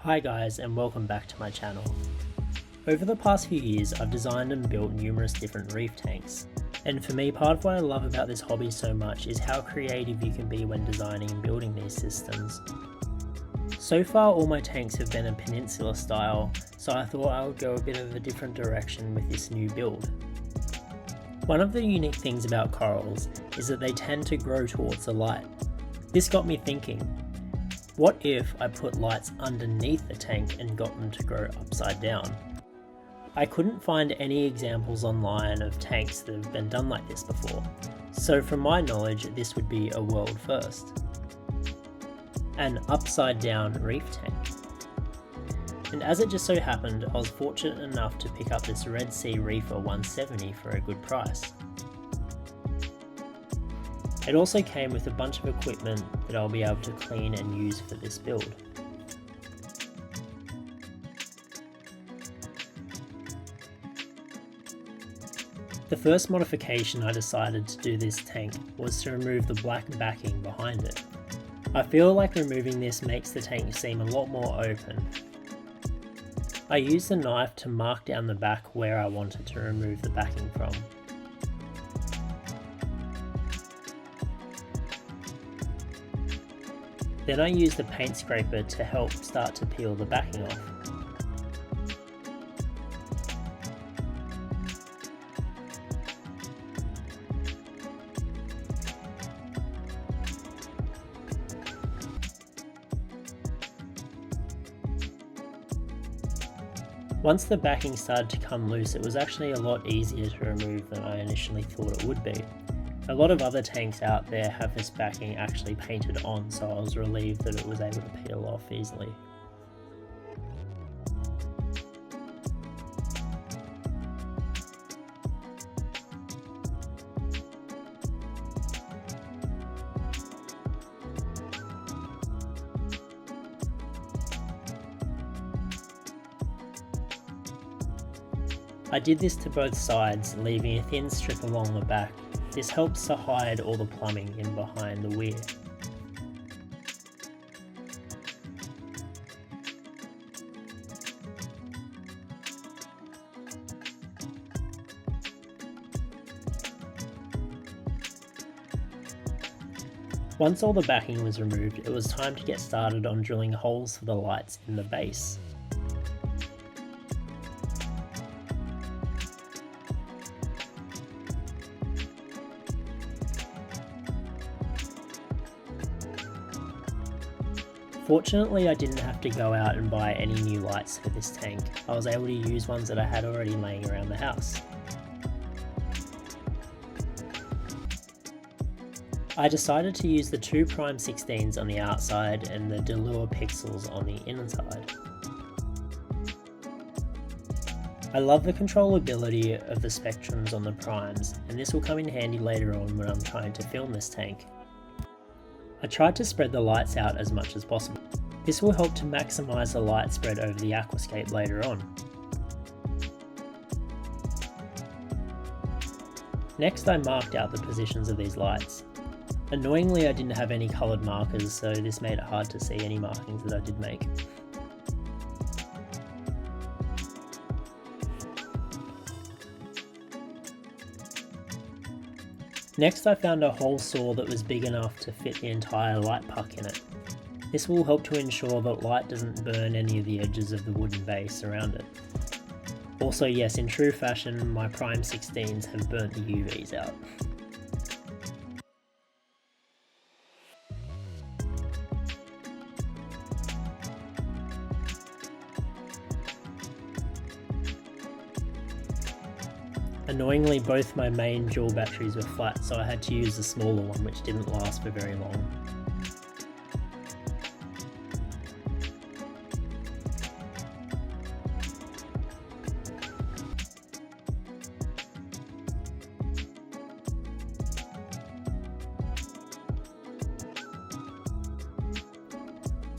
Hi guys, and welcome back to my channel. Over the past few years I've designed and built numerous different reef tanks, and for me part of what I love about this hobby so much is how creative you can be when designing and building these systems. So far all my tanks have been a peninsula style, so I thought I would go a bit of a different direction with this new build. One of the unique things about corals is that they tend to grow towards the light. This got me thinking, what if I put lights underneath the tank and got them to grow upside down? I couldn't find any examples online of tanks that have been done like this before, so from my knowledge this would be a world first. An upside down reef tank. And as it just so happened, I was fortunate enough to pick up this Red Sea Reefer 170 for a good price. It also came with a bunch of equipment that I'll be able to clean and use for this build. The first modification I decided to do this tank was to remove the black backing behind it. I feel like removing this makes the tank seem a lot more open. I used a knife to mark down the back where I wanted to remove the backing from. Then I used a paint scraper to help start to peel the backing off. Once the backing started to come loose, it was actually a lot easier to remove than I initially thought it would be. A lot of other tanks out there have this backing actually painted on, so I was relieved that it was able to peel off easily. I did this to both sides, leaving a thin strip along the back. This helps to hide all the plumbing in behind the weir. Once all the backing was removed, it was time to get started on drilling holes for the lights in the base. Fortunately, I didn't have to go out and buy any new lights for this tank. I was able to use ones that I had already laying around the house. I decided to use the two prime 16s on the outside and the Delure pixels on the inside. I love the controllability of the spectrums on the primes, and this will come in handy later on when I'm trying to film this tank. I tried to spread the lights out as much as possible. This will help to maximise the light spread over the aquascape later on. Next I marked out the positions of these lights. Annoyingly I didn't have any coloured markers, so this made it hard to see any markings that I did make. Next I found a hole saw that was big enough to fit the entire light puck in it. This will help to ensure that light doesn't burn any of the edges of the wooden base around it. Also yes, in true fashion, my prime 16s have burnt the UVs out. Annoyingly, both my main dual batteries were flat, so I had to use the smaller one, which didn't last for very long.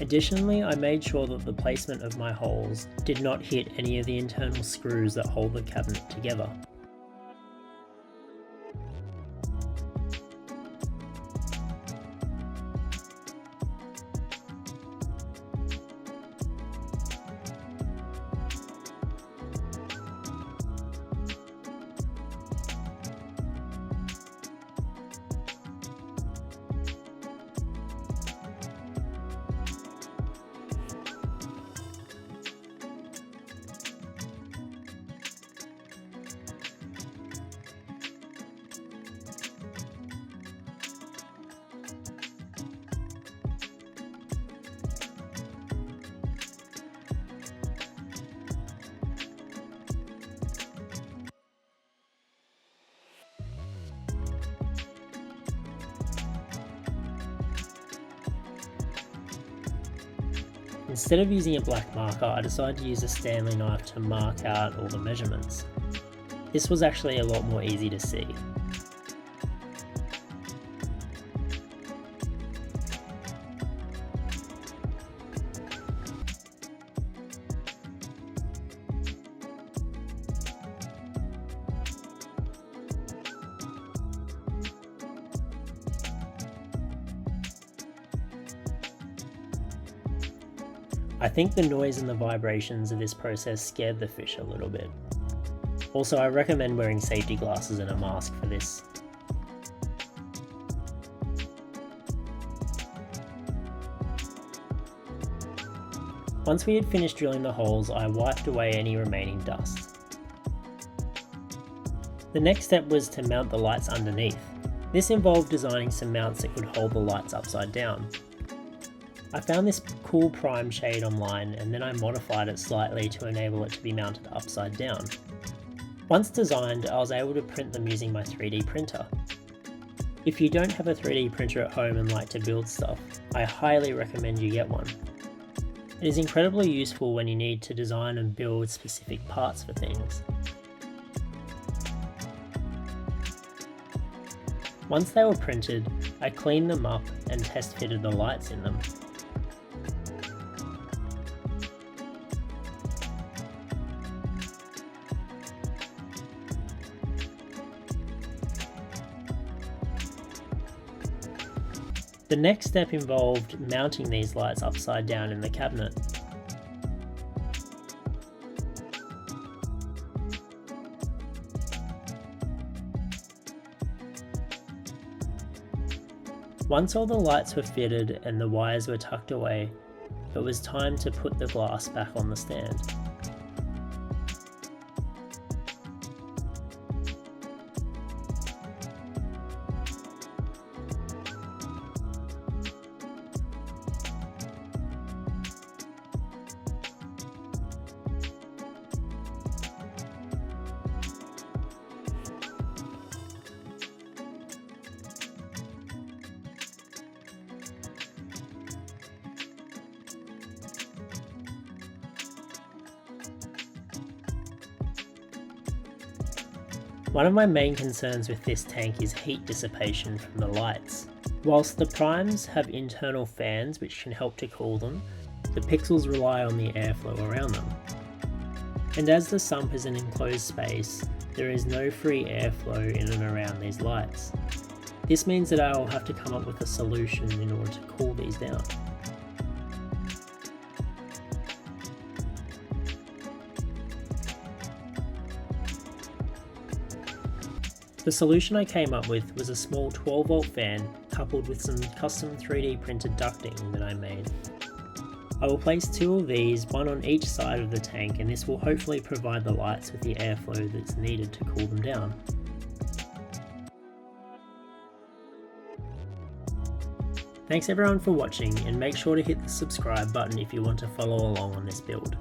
Additionally, I made sure that the placement of my holes did not hit any of the internal screws that hold the cabinet together. Instead of using a black marker, I decided to use a Stanley knife to mark out all the measurements. This was actually a lot more easy to see. I think the noise and the vibrations of this process scared the fish a little bit. Also, I recommend wearing safety glasses and a mask for this. Once we had finished drilling the holes, I wiped away any remaining dust. The next step was to mount the lights underneath. This involved designing some mounts that could hold the lights upside down. I found this cool prime shade online and then I modified it slightly to enable it to be mounted upside down. Once designed, I was able to print them using my 3D printer. If you don't have a 3D printer at home and like to build stuff, I highly recommend you get one. It is incredibly useful when you need to design and build specific parts for things. Once they were printed, I cleaned them up and test fitted the lights in them. The next step involved mounting these lights upside down in the cabinet. Once all the lights were fitted and the wires were tucked away, it was time to put the glass back on the stand. One of my main concerns with this tank is heat dissipation from the lights. Whilst the primes have internal fans which can help to cool them, the pixels rely on the airflow around them. And as the sump is an enclosed space, there is no free airflow in and around these lights. This means that I will have to come up with a solution in order to cool these down. The solution I came up with was a small 12 volt fan coupled with some custom 3D printed ducting that I made. I will place two of these, one on each side of the tank, and this will hopefully provide the lights with the airflow that's needed to cool them down. Thanks everyone for watching, and make sure to hit the subscribe button if you want to follow along on this build.